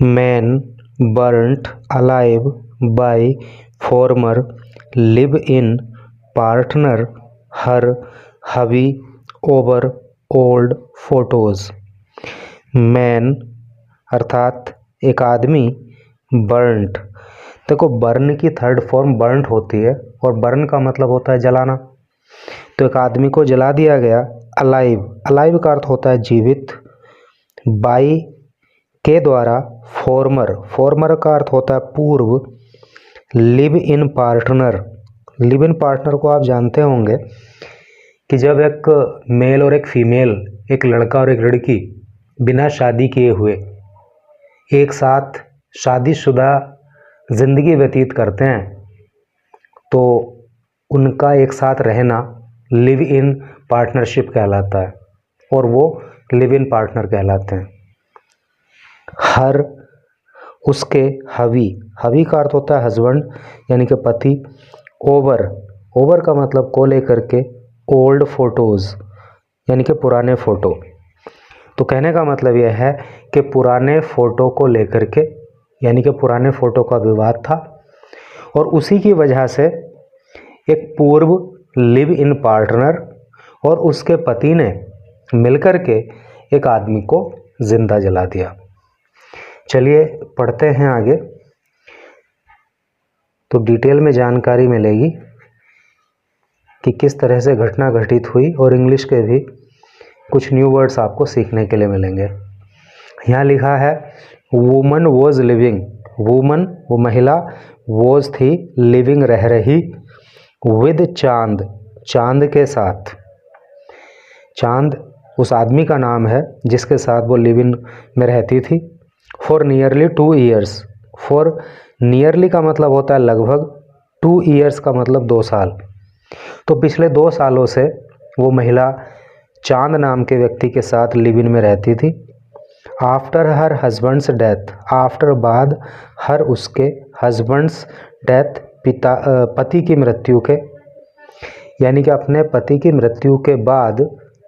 Man burnt alive by former live in partner her hubby over old photos. Man अर्थात एक आदमी, burnt, देखो burn की third form burnt होती है और बर्न का मतलब होता है जलाना। तो एक आदमी को जला दिया गया। अलाइव, अलाइव का अर्थ होता है जीवित। बाई के द्वारा, फॉर्मर, फॉर्मर का अर्थ होता है पूर्व। Live in partner, live in partner को आप जानते होंगे कि जब एक मेल और एक फीमेल, एक लड़का और एक लड़की बिना शादी किए हुए एक साथ शादीशुदा जिंदगी व्यतीत करते हैं तो उनका एक साथ रहना लिव इन पार्टनरशिप कहलाता है और वो लिव इन पार्टनर कहलाते हैं। हर, उसके, हवी, हवी का अर्थ होता है हस्बैंड यानी कि पति। ओवर, ओवर का मतलब को लेकर के। ओल्ड फोटोज़ यानी कि पुराने फ़ोटो। तो कहने का मतलब यह है कि पुराने फ़ोटो को लेकर के, यानी कि पुराने फ़ोटो का विवाद था और उसी की वजह से एक पूर्व लिव इन पार्टनर और उसके पति ने मिलकर के एक आदमी को जिंदा जला दिया। चलिए पढ़ते हैं आगे, तो डिटेल में जानकारी मिलेगी कि किस तरह से घटना घटित हुई और इंग्लिश के भी कुछ न्यू वर्ड्स आपको सीखने के लिए मिलेंगे। यहाँ लिखा है वुमन वॉज लिविंग, वुमन वो महिला, वॉज थी, लिविंग रह रही, विद चांद, चांद के साथ। चांद उस आदमी का नाम है जिसके साथ वो लिव इन में रहती थी। For nearly 2 years, for nearly का मतलब होता है लगभग, 2 ईयर्स का मतलब 2 साल। तो पिछले 2 सालों से वो महिला चांद नाम के व्यक्ति के साथ लिव इन में रहती थी। After her husband's death, after बाद, हर उसके, हस्बैंड्स डेथ पिता पति की मृत्यु के, यानी कि अपने पति की मृत्यु के बाद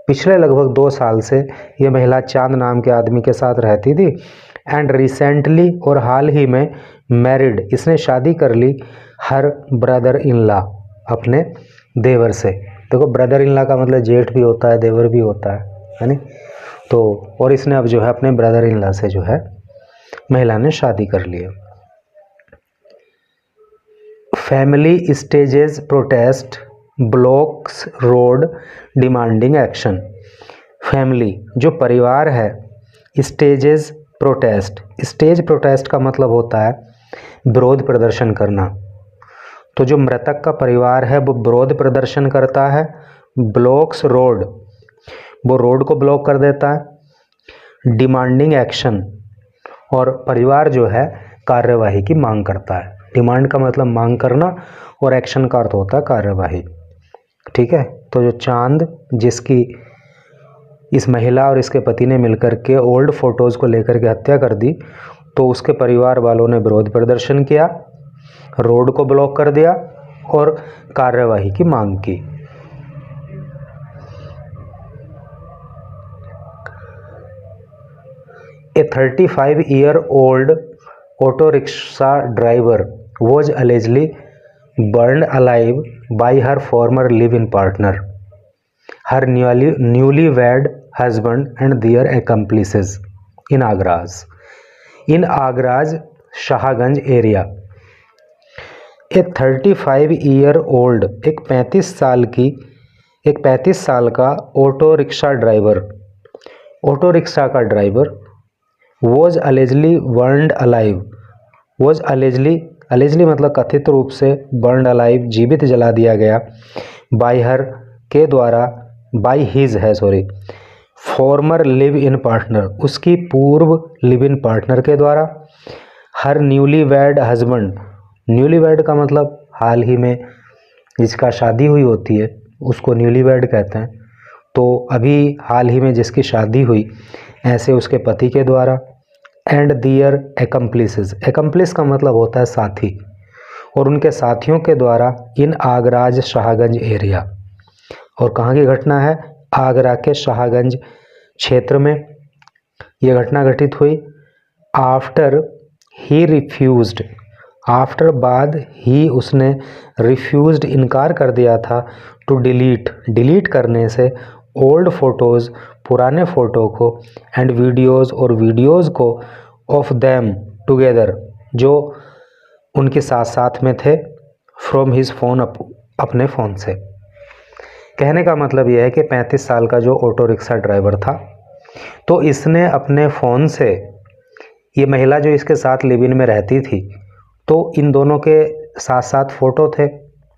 पिछले लगभग 2 साल से ये महिला चांद नाम के आदमी के साथ रहती थी। एंड रिसेंटली, और हाल ही में, मैरिड, इसने शादी कर ली, हर ब्रदर इन लॉ, अपने देवर से। देखो ब्रदर इन लॉ का मतलब जेठ भी होता है, देवर भी होता है नहीं? तो और इसने अब जो है अपने ब्रदर इन लॉ से जो है महिला ने शादी कर ली। Family stages protest blocks road demanding action. Family जो परिवार है, स्टेजेस प्रोटेस्ट, स्टेज प्रोटेस्ट का मतलब होता है विरोध प्रदर्शन करना। तो जो मृतक का परिवार है वो विरोध प्रदर्शन करता है। ब्लॉक्स रोड, वो रोड को ब्लॉक कर देता है। डिमांडिंग एक्शन, और परिवार जो है कार्यवाही की मांग करता है। डिमांड का मतलब मांग करना और एक्शन का अर्थ होता है कार्यवाही। ठीक है, तो जो चांद, जिसकी इस महिला और इसके पति ने मिलकर के ओल्ड फोटोज़ को लेकर के हत्या कर दी, तो उसके परिवार वालों ने विरोध प्रदर्शन किया, रोड को ब्लॉक कर दिया और कार्यवाही की मांग की। A 35-year-old auto rickshaw driver was allegedly burned alive by her former live-in partner, her newlywed husband and their accomplices in Agra's Shahganj area. A 35-year-old, एक 35 साल का auto rickshaw driver, auto rickshaw का driver, was allegedly burned alive, was allegedly मतलब कथित रूप से, burned alive जीवित जला दिया गया, बाय हर के द्वारा, बाय हिज है sorry, former live in partner, उसकी पूर्व लिव इन पार्टनर के द्वारा, her newly wed husband, newly wed का मतलब हाल ही में जिसका शादी हुई होती है उसको न्यूली वेड कहते हैं। तो अभी हाल ही में जिसकी शादी हुई, ऐसे उसके पति के द्वारा। एंड दियर एकम्प्लिसेस, एकम्प्लिस का मतलब होता है साथी, और उनके साथियों के द्वारा इन आगराज शाहगंज एरिया। और कहाँ की घटना है? आगरा के शाहगंज क्षेत्र में ये घटना घटित हुई। आफ्टर ही रिफ्यूज्ड, आफ्टर बाद ही उसने रिफ्यूज्ड इनकार कर दिया था, टू डिलीट, डिलीट करने से, ओल्ड फोटोज़ पुराने फ़ोटो को, एंड वीडियोज़ और वीडियोज़ को, ऑफ देम टुगेदर जो उनके साथ साथ में थे, फ्रॉम हिज फ़ोन अपने फ़ोन से। कहने का मतलब यह है कि 35 साल का जो ऑटो रिक्शा ड्राइवर था, तो इसने अपने फ़ोन से, ये महिला जो इसके साथ लिव इन में रहती थी, तो इन दोनों के साथ साथ फ़ोटो थे,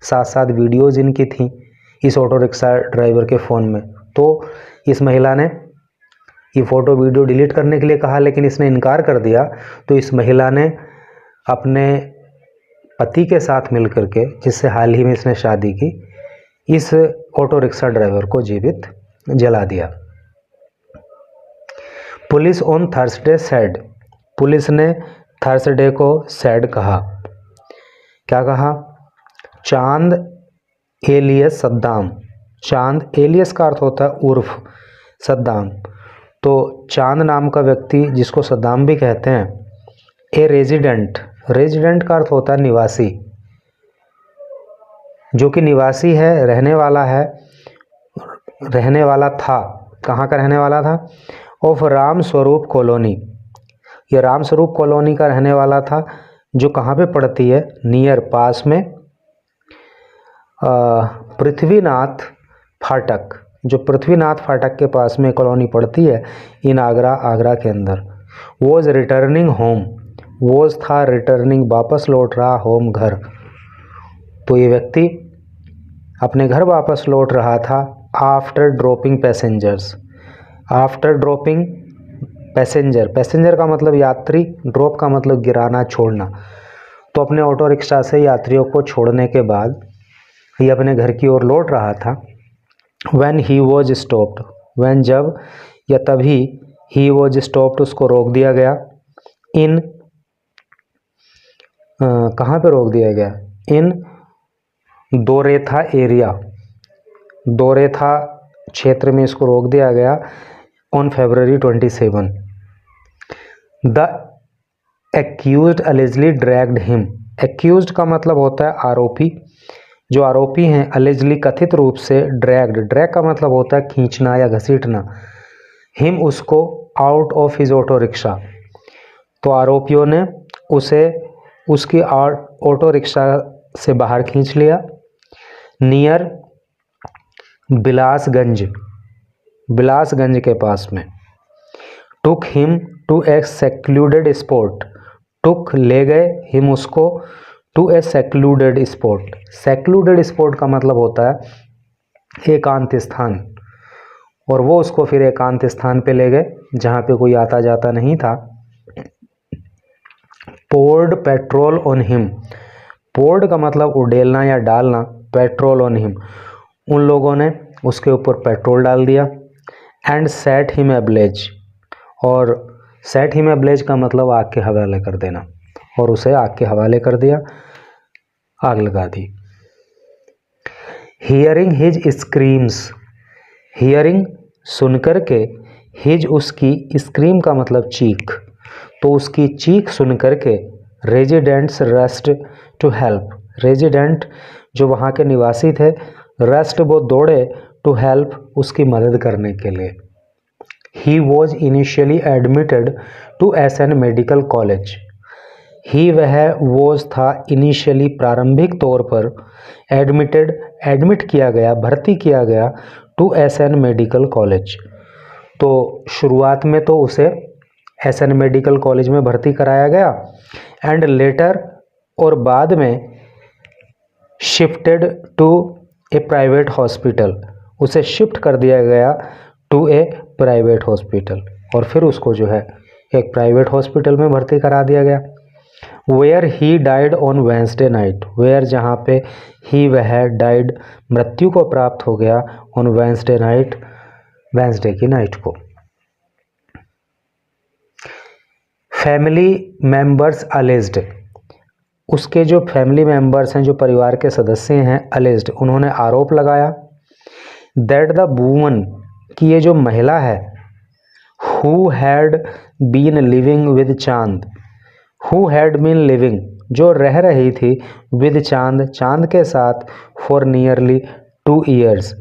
साथ साथ वीडियोज़ इनकी थी इस ऑटो रिक्शा ड्राइवर के फ़ोन में। तो इस महिला ने ये फ़ोटो वीडियो डिलीट करने के लिए कहा, लेकिन इसने इनकार कर दिया। तो इस महिला ने अपने पति के साथ मिलकर के, जिससे हाल ही में इसने शादी की, इस ऑटो रिक्शा ड्राइवर को जीवित जला दिया। Police on Thursday said, police ने थर्सडे को सेड कहा। क्या कहा? चांद एलियस सद्दाम, चांद एलियस का अर्थ होता है उर्फ सद्दाम, तो चांद नाम का व्यक्ति जिसको सद्दाम भी कहते हैं, ए रेजिडेंट, रेजिडेंट का अर्थ होता है निवासी, जो कि निवासी है, रहने वाला है, रहने वाला था, कहाँ का रहने वाला था? ऑफ राम स्वरूप कॉलोनी, ये राम स्वरूप कॉलोनी का रहने वाला था, जो कहाँ पे पड़ती है? नियर, पास में पृथ्वीनाथ फाटक, जो पृथ्वीनाथ फाटक के पास में कॉलोनी पड़ती है इन आगरा, आगरा के अंदर। वॉज रिटर्निंग होम, वॉज था रिटर्निंग, वापस लौट रहा, होम घर, तो ये व्यक्ति अपने घर वापस लौट रहा था। After dropping passengers, after dropping passenger, passenger का मतलब यात्री, ड्रॉप का मतलब गिराना, छोड़ना, तो अपने ऑटो रिक्शा से यात्रियों को छोड़ने के बाद ये अपने घर की ओर लौट रहा था। When he was stopped, when जब या तभी, ही वॉज स्टॉप्ड उसको रोक दिया गया, इन कहाँ पे रोक दिया गया? इन दोरेथा एरिया, दोरेथा क्षेत्र में इसको रोक दिया गया on February 27। The accused allegedly dragged him, accused का मतलब होता है आरोपी, जो आरोपी हैं अलेजली कथित रूप से, ड्रैग्ड, ड्रैग का मतलब होता है खींचना या घसीटना, हिम उसको, out of his auto rickshaw, तो आरोपियों ने उसे उसकी ऑटो रिक्शा से बाहर खींच लिया। नियर बिलासगंज, बिलासगंज के पास में। Took him to a secluded spot, took ले गए, हिम उसको, to a secluded spot, secluded spot का मतलब होता है एकांत स्थान, और वो उसको फिर एकांत स्थान पे ले गए जहाँ पे कोई आता जाता नहीं था। Poured petrol on him, poured का मतलब उडेलना या डालना, पेट्रोल ऑन हिम, उन लोगों ने उसके ऊपर पेट्रोल डाल दिया। एंड सेट हिम एब्लेज, और सेट हिम एब्लेज का मतलब आग के हवाले कर देना, और उसे आग के हवाले कर दिया, आग लगा दी। हियरिंग हिज स्क्रीम्स, हियरिंग सुनकर के, हिज उसकी, स्क्रीम का मतलब चीख, तो उसकी चीख सुन करके, residents rushed to help, resident जो वहाँ के निवासी थे, रस्ट वो दौड़े, टू हेल्प उसकी मदद करने के लिए। He was initially admitted to SN medical college, he वह वॉज था इनिशियली प्रारंभिक तौर पर, एडमिटेड एडमिट किया गया, भर्ती किया गया, टू SN मेडिकल कॉलेज, तो शुरुआत में तो उसे SN मेडिकल कॉलेज में भर्ती कराया गया, एंड लेटर और बाद में shifted to a private hospital, उसे शिफ्ट कर दिया गया टू ए प्राइवेट हॉस्पिटल, और फिर उसको जो है एक प्राइवेट हॉस्पिटल में भर्ती करा दिया गया। Where he died on Wednesday night, where जहाँ पे ही वह डाइड मृत्यु को प्राप्त हो गया, ऑन वेंसडे नाइट, वेंसडे की नाइट को। फैमिली मेंबर्स अलेज्ड, उसके जो फैमिली मेंबर्स हैं, जो परिवार के सदस्य हैं, अलेज्ड उन्होंने आरोप लगाया, दैट द वुमन, कि ये जो महिला है, who had been living with Chand, who had been living जो रह रही थी, विद चांद चांद के साथ, फॉर नियरली 2 ईयर्स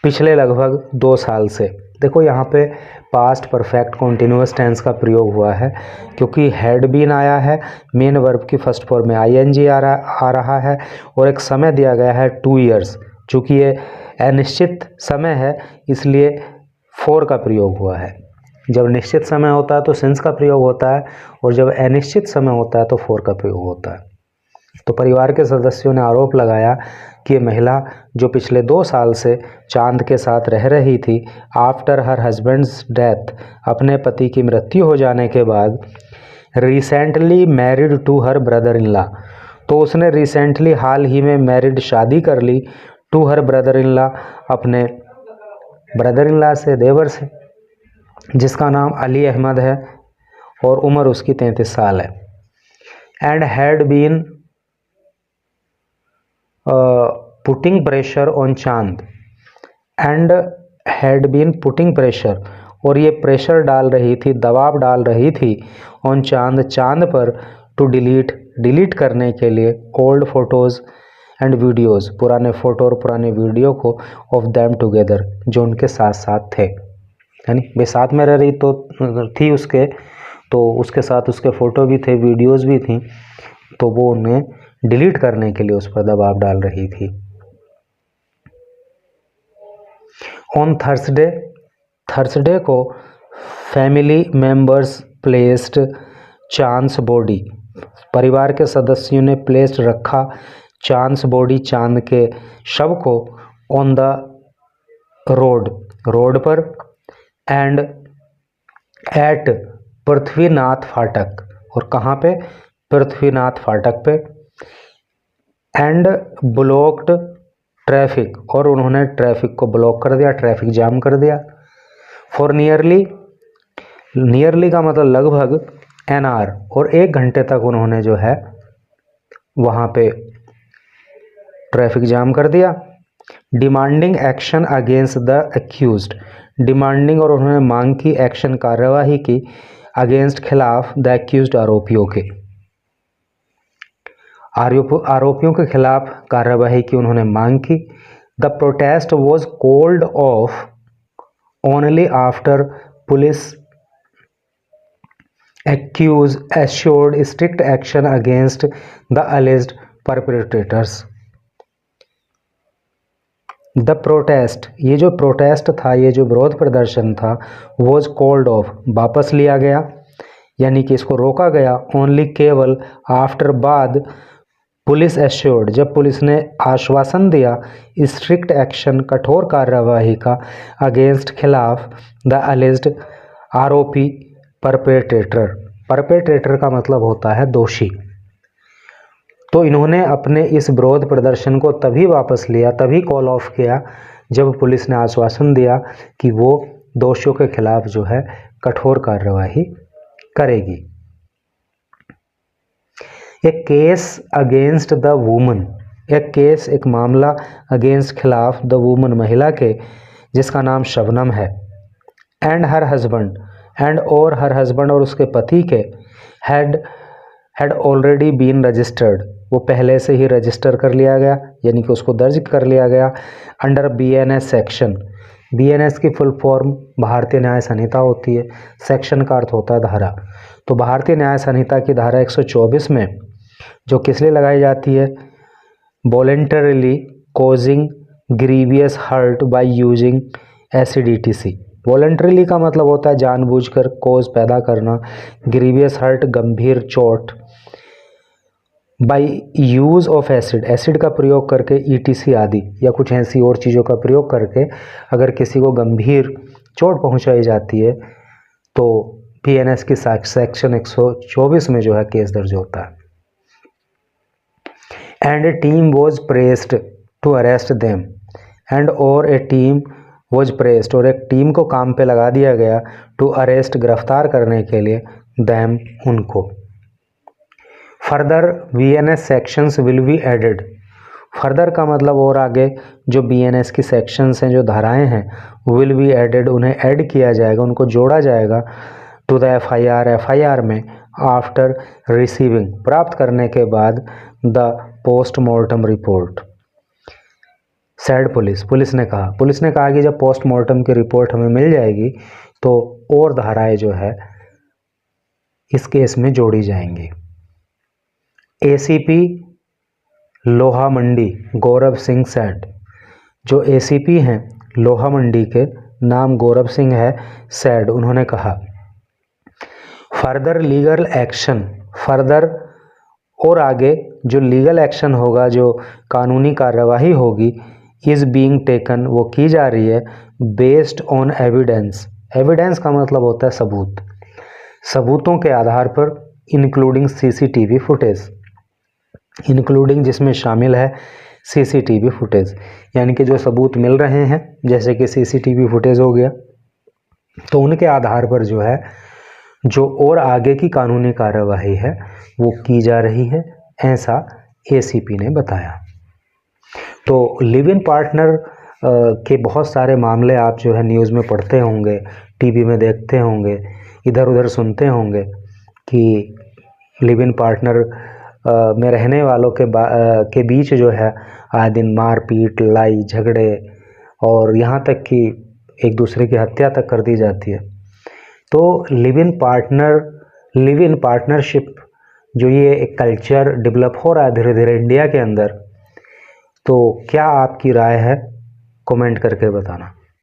पिछले लगभग 2 साल से। देखो यहाँ पे पास्ट परफेक्ट कॉन्टिन्यूअस टेंस का प्रयोग हुआ है क्योंकि हैड बीन आया है, मेन वर्ब की फर्स्ट फॉर्म में आईएनजी आ रहा है और एक समय दिया गया है 2 ईयर्स। चूँकि ये अनिश्चित समय है इसलिए फॉर का प्रयोग हुआ है। जब निश्चित समय होता है तो सिंस का प्रयोग होता है और जब अनिश्चित समय होता है तो फॉर का प्रयोग होता है। तो परिवार के सदस्यों ने आरोप लगाया कि ये महिला जो पिछले 2 साल से चांद के साथ रह रही थी, आफ्टर हर हस्बैंड्स डेथ अपने पति की मृत्यु हो जाने के बाद, recently married to her brother in law तो उसने रिसेंटली हाल ही में मैरिड शादी कर ली, to her brother in law अपने ब्रदर इन लॉ से, देवर से, जिसका नाम अली अहमद है और उम्र उसकी 33 साल है। And had been putting pressure on Chand, and had been putting pressure और ये प्रेशर डाल रही थी, दबाव डाल रही थी, ऑन चांद चांद पर, टू डिलीट करने के लिए, ओल्ड फोटोज़ एंड वीडियोज़ पुराने फ़ोटो और पुराने वीडियो को, ऑफ देम टुगेदर जो उनके साथ साथ थे, यानी वे साथ में रह रही तो थी उसके, तो उसके साथ उसके फ़ोटो भी थे, वीडियोज़ भी थी, तो वो उन्हें डिलीट करने के लिए उस पर दबाव डाल रही थी। ऑन थर्सडे को फैमिली मेंबर्स प्लेस्ड चांद्स बॉडी, परिवार के सदस्यों ने प्लेस्ड रखा, चांद्स बॉडी चांद के शव को, ऑन द रोड पर, एंड एट पृथ्वीनाथ फाटक और कहाँ पे, पृथ्वीनाथ फाटक पे, एंड ब्लॉक्ड ट्रैफिक और उन्होंने ट्रैफिक को ब्लॉक कर दिया, ट्रैफिक जाम कर दिया, फॉर नियरली का मतलब लगभग, एन आवर और 1 घंटे तक उन्होंने जो है वहाँ पे ट्रैफिक जाम कर दिया। Demanding action against the accused, demanding और उन्होंने मांग की, एक्शन कार्यवाही की, अगेंस्ट खिलाफ, द एक्यूज्ड आरोपियों के, आरोपियों के खिलाफ कार्यवाही की उन्होंने मांग की। The protest was called off only after police accuse assured strict action against the alleged perpetrators. The protest, ये जो प्रोटेस्ट था, ये जो विरोध प्रदर्शन था, वॉज कॉल्ड ऑफ वापस लिया गया, यानी कि इसको रोका गया, ओनली केवल, आफ्टर बाद, पुलिस एश्योर्ड जब पुलिस ने आश्वासन दिया, स्ट्रिक्ट एक्शन कठोर कार्यवाही का, अगेंस्ट खिलाफ, द अलेज्ड आरोपी परपेट्रेटर का मतलब होता है दोषी। तो इन्होंने अपने इस विरोध प्रदर्शन को तभी वापस लिया, तभी कॉल ऑफ किया जब पुलिस ने आश्वासन दिया कि वो दोषियों के खिलाफ जो है कठोर कार्यवाही करेगी। एक केस अगेंस्ट द वुमन, एक केस एक मामला, अगेंस्ट खिलाफ, द वुमन महिला के, जिसका नाम शबनम है, एंड हर हस्बैंड, एंड और हर हस्बैंड और उसके पति के, हैड ऑलरेडी बीन रजिस्टर्ड वो पहले से ही रजिस्टर कर लिया गया, यानी कि उसको दर्ज कर लिया गया, अंडर BNS सेक्शन। BNS की फुल फॉर्म भारतीय न्याय संहिता होती है, सेक्शन का अर्थ होता है धारा। तो भारतीय न्याय संहिता की धारा 124 में जो किस लिए लगाई जाती है, voluntarily causing grievous hurt by using acid etc. Voluntarily का मतलब होता है जानबूझकर, कॉज पैदा करना, ग्रीवियस हर्ट गंभीर चोट, by use of acid, acid का प्रयोग करके, ETC आदि या कुछ ऐसी और चीज़ों का प्रयोग करके अगर किसी को गंभीर चोट पहुंचाई जाती है तो BNS की सेक्शन 124 में जो है केस दर्ज होता है। And a team was pressed to arrest them, and और ए टीम वॉज प्रेस्ड और एक टीम को काम पे लगा दिया गया, टू अरेस्ट गिरफ्तार करने के लिए, देम उनको। Further BNS sections will be added, further का मतलब और आगे जो BNS की सेक्शंस हैं, जो धाराएं हैं, विल बी एडेड, उन्हें ऐड किया जाएगा, उनको जोड़ा जाएगा टू द FIR में आफ्टर रिसीविंग, प्राप्त करने के बाद the postmortem report. Sad police ने कहा कि जब पोस्टमार्टम की रिपोर्ट हमें मिल जाएगी तो और धाराएं जो है इस केस में जोड़ी जाएंगी। ACP लोहा मंडी गौरव सिंह सैड, जो ACP हैं लोहा मंडी के, नाम गौरव सिंह है, सैड, उन्होंने कहा फर्दर लीगल एक्शन, फर्दर और आगे जो लीगल एक्शन होगा, जो कानूनी कार्यवाही होगी, इज़ बीइंग टेकन, वो की जा रही है, बेस्ड ऑन एविडेंस, एविडेंस का मतलब होता है सबूत, सबूतों के आधार पर, इंक्लूडिंग CCTV फुटेज, इंक्लूडिंग जिसमें शामिल है CCTV फुटेज, यानी कि जो सबूत मिल रहे हैं जैसे कि CCTV फुटेज हो गया, तो उनके आधार पर जो है जो और आगे की कानूनी कार्यवाही है वो की जा रही है, ऐसा ACP ने बताया। तो लिव इन पार्टनर के बहुत सारे मामले आप जो है न्यूज़ में पढ़ते होंगे, TV में देखते होंगे, इधर उधर सुनते होंगे कि लिव इन पार्टनर में रहने वालों के बीच जो है आए दिन मारपीट, लड़ाई झगड़े और यहाँ तक कि एक दूसरे की हत्या तक कर दी जाती है। तो लिव इन पार्टनरशिप जो ये एक कल्चर डेवलप हो रहा है धीरे धीरे इंडिया के अंदर, तो क्या आपकी राय है, कमेंट करके बताना।